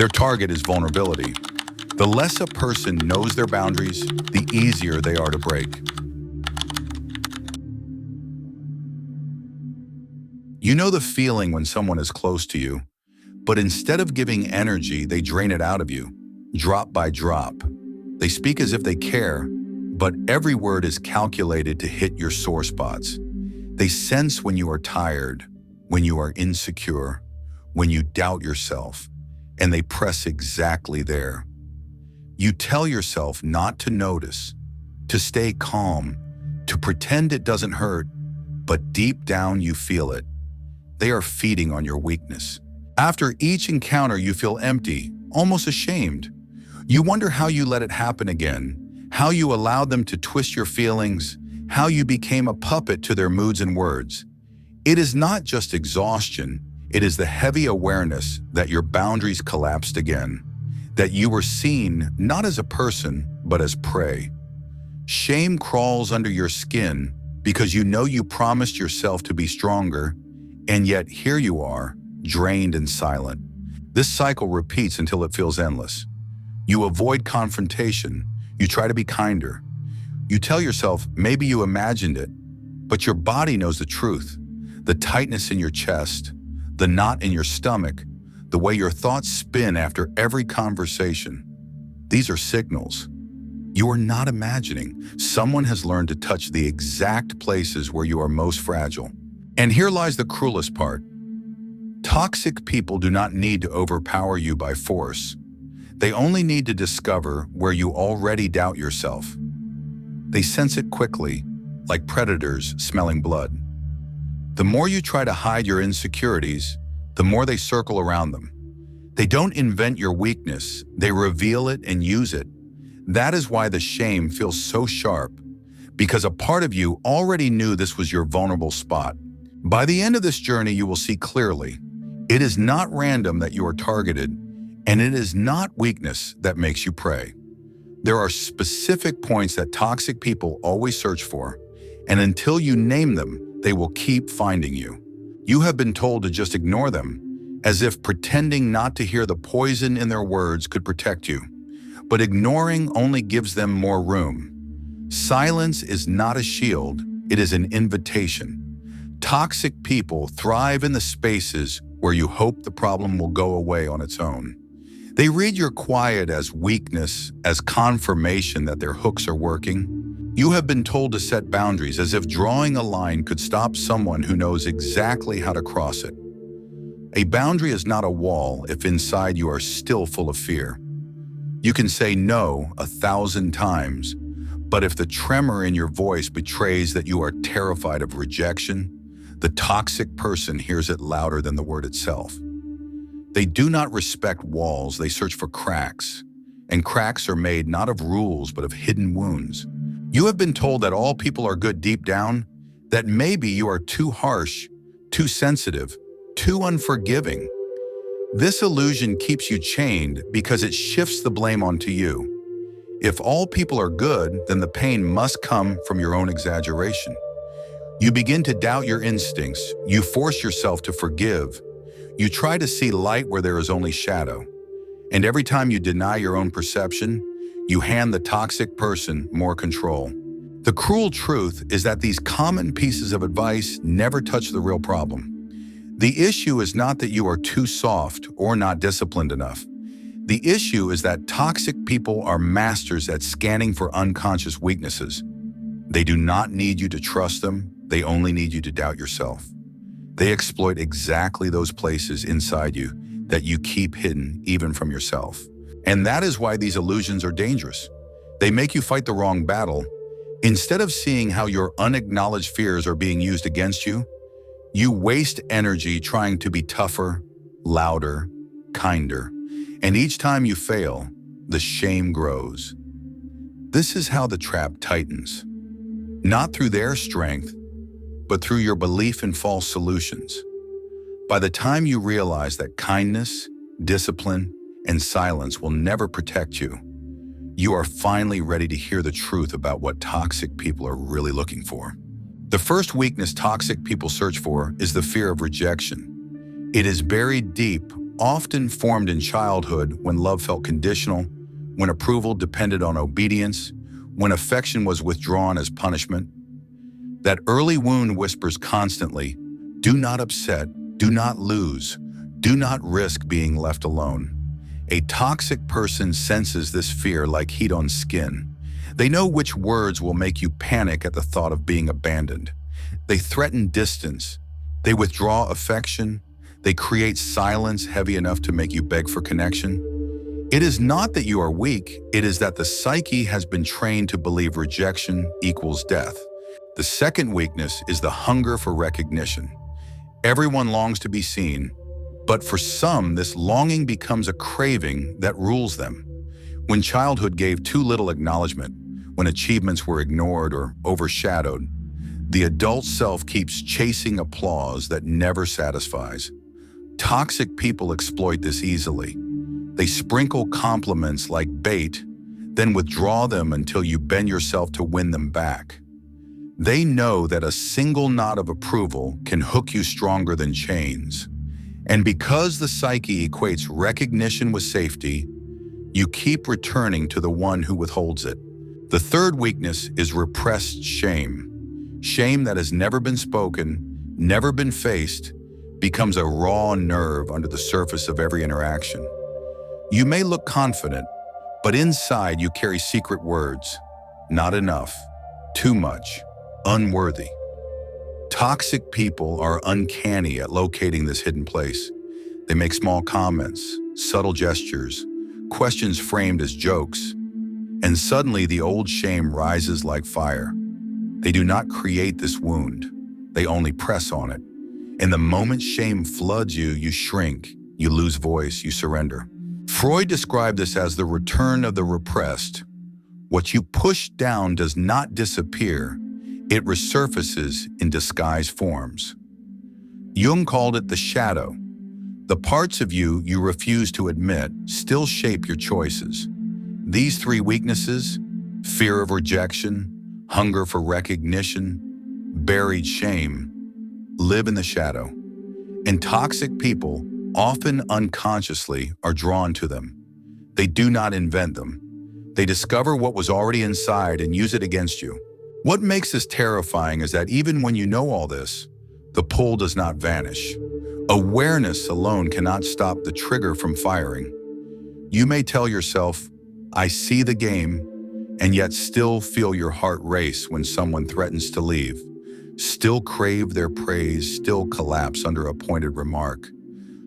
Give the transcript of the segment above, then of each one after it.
Their target is vulnerability. The less a person knows their boundaries, the easier they are to break. You know the feeling when someone is close to you, but instead of giving energy, they drain it out of you, drop by drop. They speak as if they care, but every word is calculated to hit your sore spots. They sense when you are tired, when you are insecure, when you doubt yourself, and they press exactly there. You tell yourself not to notice, to stay calm, to pretend it doesn't hurt, but deep down you feel it. They are feeding on your weakness. After each encounter, you feel empty, almost ashamed. You wonder how you let it happen again, how you allowed them to twist your feelings, how you became a puppet to their moods and words. It is not just exhaustion, it is the heavy awareness that your boundaries collapsed again, that you were seen not as a person, but as prey. Shame crawls under your skin because you know you promised yourself to be stronger, and yet here you are, drained and silent. This cycle repeats until it feels endless. You avoid confrontation. You try to be kinder. You tell yourself maybe you imagined it, but your body knows the truth. The tightness in your chest, the knot in your stomach, the way your thoughts spin after every conversation. These are signals. You are not imagining. Someone has learned to touch the exact places where you are most fragile. And here lies the cruelest part. Toxic people do not need to overpower you by force. They only need to discover where you already doubt yourself. They sense it quickly, like predators smelling blood. The more you try to hide your insecurities, the more they circle around them. They don't invent your weakness, they reveal it and use it. That is why the shame feels so sharp, because a part of you already knew this was your vulnerable spot. By the end of this journey, you will see clearly, it is not random that you are targeted, and it is not weakness that makes you prey. There are specific points that toxic people always search for, and until you name them, they will keep finding you. You have been told to just ignore them, as if pretending not to hear the poison in their words could protect you. But ignoring only gives them more room. Silence is not a shield, it is an invitation. Toxic people thrive in the spaces where you hope the problem will go away on its own. They read your quiet as weakness, as confirmation that their hooks are working. You have been told to set boundaries as if drawing a line could stop someone who knows exactly how to cross it. A boundary is not a wall if inside you are still full of fear. You can say no 1,000 times, but if the tremor in your voice betrays that you are terrified of rejection, the toxic person hears it louder than the word itself. They do not respect walls, they search for cracks. And cracks are made not of rules, but of hidden wounds. You have been told that all people are good deep down, that maybe you are too harsh, too sensitive, too unforgiving. This illusion keeps you chained because it shifts the blame onto you. If all people are good, then the pain must come from your own exaggeration. You begin to doubt your instincts. You force yourself to forgive. You try to see light where there is only shadow. And every time you deny your own perception, you hand the toxic person more control. The cruel truth is that these common pieces of advice never touch the real problem. The issue is not that you are too soft or not disciplined enough. The issue is that toxic people are masters at scanning for unconscious weaknesses. They do not need you to trust them. They only need you to doubt yourself. They exploit exactly those places inside you that you keep hidden even from yourself. And that is why these illusions are dangerous. They make you fight the wrong battle. Instead of seeing how your unacknowledged fears are being used against you, you waste energy trying to be tougher, louder, kinder. And each time you fail, the shame grows. This is how the trap tightens. Not through their strength, but through your belief in false solutions. By the time you realize that kindness, discipline, and silence will never protect you, you are finally ready to hear the truth about what toxic people are really looking for. The first weakness toxic people search for is the fear of rejection. It is buried deep, often formed in childhood when love felt conditional, when approval depended on obedience, when affection was withdrawn as punishment. That early wound whispers constantly, do not upset, do not lose, do not risk being left alone. A toxic person senses this fear like heat on skin. They know which words will make you panic at the thought of being abandoned. They threaten distance. They withdraw affection. They create silence heavy enough to make you beg for connection. It is not that you are weak, it is that the psyche has been trained to believe rejection equals death. The second weakness is the hunger for recognition. Everyone longs to be seen, but for some, this longing becomes a craving that rules them. When childhood gave too little acknowledgement, when achievements were ignored or overshadowed, the adult self keeps chasing applause that never satisfies. Toxic people exploit this easily. They sprinkle compliments like bait, then withdraw them until you bend yourself to win them back. They know that a single nod of approval can hook you stronger than chains. And because the psyche equates recognition with safety, you keep returning to the one who withholds it. The third weakness is repressed shame. Shame that has never been spoken, never been faced, becomes a raw nerve under the surface of every interaction. You may look confident, but inside you carry secret words. Not enough, too much, unworthy. Toxic people are uncanny at locating this hidden place. They make small comments, subtle gestures, questions framed as jokes, and suddenly the old shame rises like fire. They do not create this wound, they only press on it. And the moment shame floods you, you shrink, you lose voice, you surrender. Freud described this as the return of the repressed. What you push down does not disappear, it resurfaces in disguised forms. Jung called it the shadow. The parts of you you refuse to admit still shape your choices. These three weaknesses, fear of rejection, hunger for recognition, buried shame, live in the shadow. And toxic people, often unconsciously, are drawn to them. They do not invent them. They discover what was already inside and use it against you. What makes this terrifying is that even when you know all this, the pull does not vanish. Awareness alone cannot stop the trigger from firing. You may tell yourself, I see the game, and yet still feel your heart race when someone threatens to leave. Still crave their praise, still collapse under a pointed remark.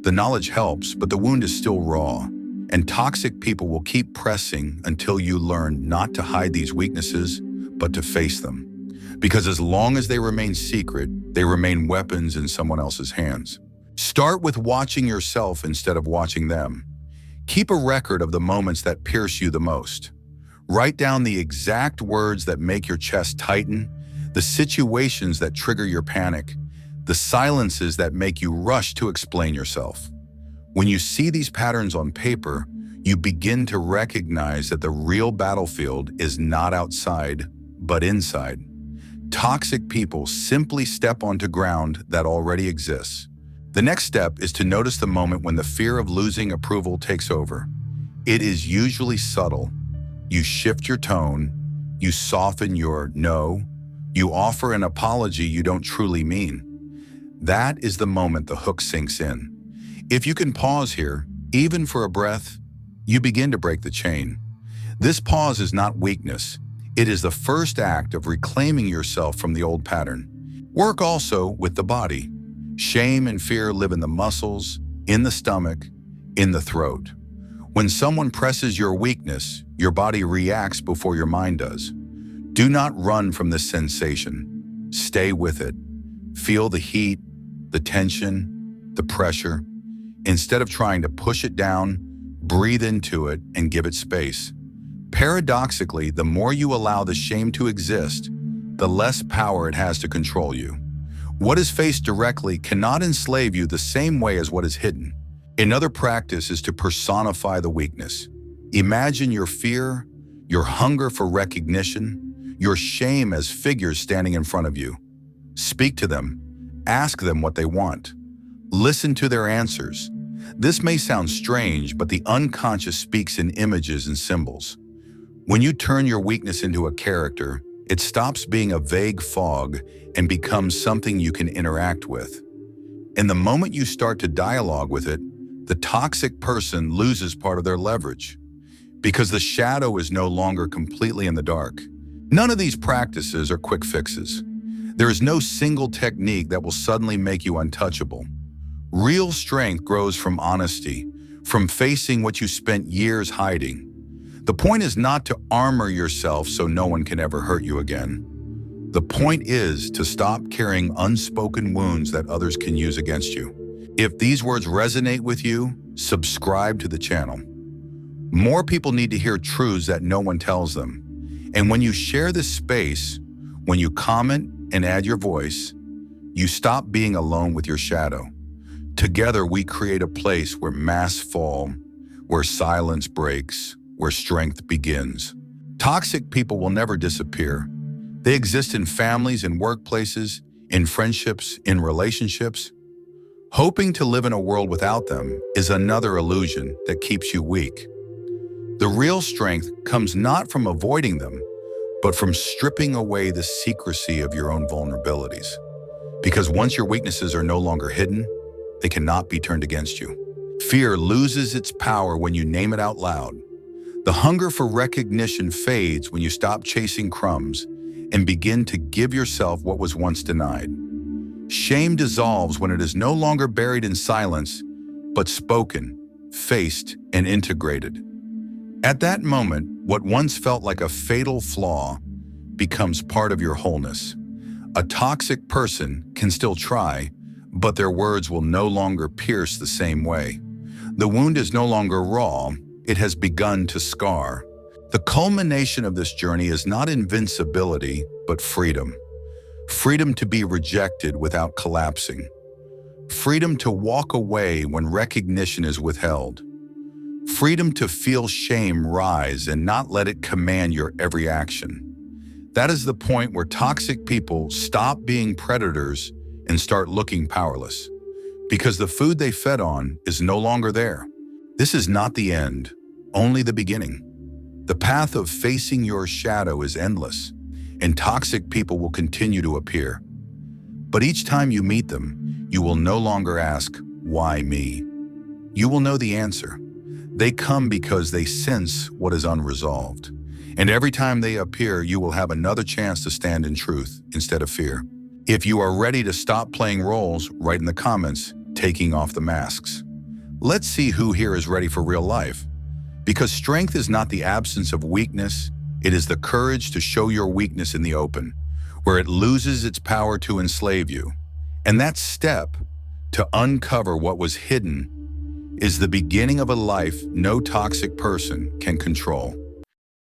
The knowledge helps, but the wound is still raw. And toxic people will keep pressing until you learn not to hide these weaknesses, but to face them. Because as long as they remain secret, they remain weapons in someone else's hands. Start with watching yourself instead of watching them. Keep a record of the moments that pierce you the most. Write down the exact words that make your chest tighten, the situations that trigger your panic, the silences that make you rush to explain yourself. When you see these patterns on paper, you begin to recognize that the real battlefield is not outside, but inside. Toxic people simply step onto ground that already exists. The next step is to notice the moment when the fear of losing approval takes over. It is usually subtle. You shift your tone, you soften your no, you offer an apology you don't truly mean. That is the moment the hook sinks in. If you can pause here, even for a breath, you begin to break the chain. This pause is not weakness. It is the first act of reclaiming yourself from the old pattern. Work also with the body. Shame and fear live in the muscles, in the stomach, in the throat. When someone presses your weakness, your body reacts before your mind does. Do not run from this sensation. Stay with it. Feel the heat, the tension, the pressure. Instead of trying to push it down, breathe into it and give it space. Paradoxically, the more you allow the shame to exist, the less power it has to control you. What is faced directly cannot enslave you the same way as what is hidden. Another practice is to personify the weakness. Imagine your fear, your hunger for recognition, your shame as figures standing in front of you. Speak to them. Ask them what they want. Listen to their answers. This may sound strange, but the unconscious speaks in images and symbols. When you turn your weakness into a character, it stops being a vague fog and becomes something you can interact with. And the moment you start to dialogue with it, the toxic person loses part of their leverage, because the shadow is no longer completely in the dark. None of these practices are quick fixes. There is no single technique that will suddenly make you untouchable. Real strength grows from honesty, from facing what you spent years hiding. The point is not to armor yourself so no one can ever hurt you again. The point is to stop carrying unspoken wounds that others can use against you. If these words resonate with you, subscribe to the channel. More people need to hear truths that no one tells them. And when you share this space, when you comment and add your voice, you stop being alone with your shadow. Together, we create a place where masks fall, where silence breaks, where strength begins. Toxic people will never disappear. They exist in families, in workplaces, in friendships, in relationships. Hoping to live in a world without them is another illusion that keeps you weak. The real strength comes not from avoiding them, but from stripping away the secrecy of your own vulnerabilities. Because once your weaknesses are no longer hidden, they cannot be turned against you. Fear loses its power when you name it out loud. The hunger for recognition fades when you stop chasing crumbs and begin to give yourself what was once denied. Shame dissolves when it is no longer buried in silence, but spoken, faced, and integrated. At that moment, what once felt like a fatal flaw becomes part of your wholeness. A toxic person can still try, but their words will no longer pierce the same way. The wound is no longer raw, it has begun to scar. The culmination of this journey is not invincibility, but freedom. Freedom to be rejected without collapsing. Freedom to walk away when recognition is withheld. Freedom to feel shame rise and not let it command your every action. That is the point where toxic people stop being predators and start looking powerless, because the food they fed on is no longer there. This is not the end, only the beginning. The path of facing your shadow is endless, and toxic people will continue to appear. But each time you meet them, you will no longer ask, "Why me?" You will know the answer. They come because they sense what is unresolved. And every time they appear, you will have another chance to stand in truth instead of fear. If you are ready to stop playing roles, write in the comments, "Taking off the masks." Let's see who here is ready for real life. Because strength is not the absence of weakness, it is the courage to show your weakness in the open, where it loses its power to enslave you. And that step, to uncover what was hidden, is the beginning of a life no toxic person can control.